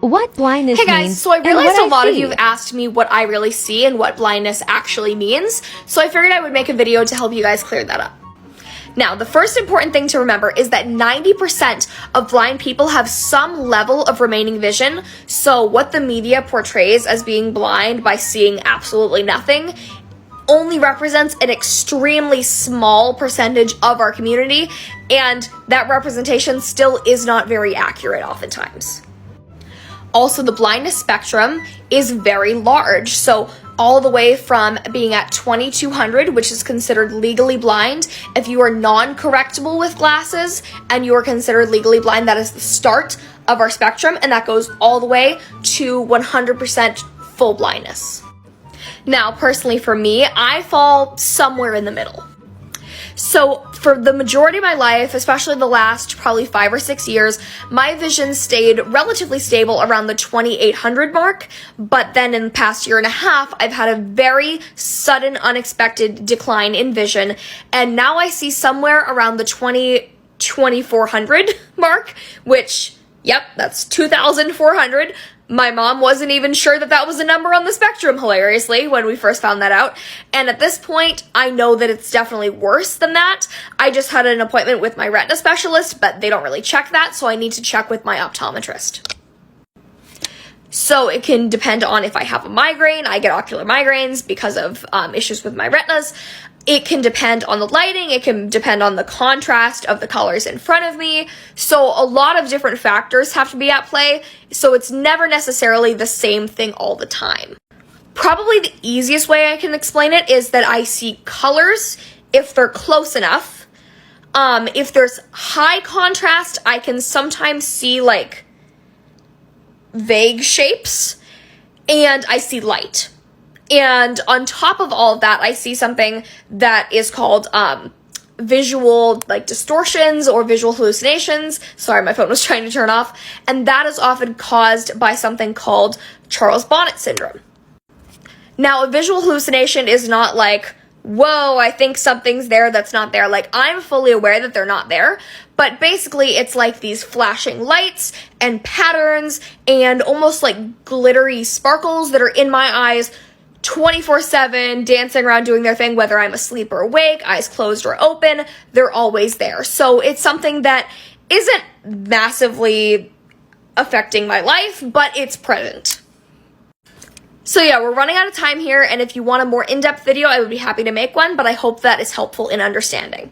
What blindness Hey guys, means so I and realized what a lot of see. you have asked me what I really see and what blindness actually means, so I figured I would make a video to help you guys clear that up. Now, the first important thing to remember is that 90% of blind people have some level of remaining vision, so what the media portrays as being blind by seeing absolutely nothing only represents an extremely small percentage of our community, and that representation still is not very accurate oftentimes. Also, the blindness spectrum is very large, so all the way from being at 2200, which is considered legally blind. If you are non-correctable with glasses and you are considered legally blind, that is the start of our spectrum, and that goes all the way to 100% full blindness. Now, personally for me, I fall somewhere in the middle. So for the majority of my life, especially the last probably 5 or 6 years, my vision stayed relatively stable around the 2800 mark, but then in the past year and a half, I've had a very sudden, unexpected decline in vision, and now I see somewhere around the 2400 mark, which, yep, that's 2,400. My mom wasn't even sure that that was a number on the spectrum, hilariously, when we first found that out. And at this point, I know that it's definitely worse than that. I just had an appointment with my retina specialist, but they don't really check that, so I need to check with my optometrist. So it can depend on if I have a migraine. I get ocular migraines because of issues with my retinas. It can depend on the lighting. It can depend on the contrast of the colors in front of me. So a lot of different factors have to be at play. So it's never necessarily the same thing all the time. Probably the easiest way I can explain it is that I see colors if they're close enough. If there's high contrast, I can sometimes see like vague shapes, and I see light. And on top of all of that, I see something that is called visual like distortions or visual hallucinations. Sorry, my phone was trying to turn off. And that is often caused by something called Charles Bonnet syndrome. Now, a visual hallucination is not like, whoa, I think something's there that's not there. Like, I'm fully aware that they're not there, but basically it's like these flashing lights and patterns and almost like glittery sparkles that are in my eyes 24/7, dancing around doing their thing, whether I'm asleep or awake, eyes closed or open, they're always there. So it's something that isn't massively affecting my life, but it's present. So yeah, we're running out of time here, and if you want a more in-depth video, I would be happy to make one, but I hope that is helpful in understanding.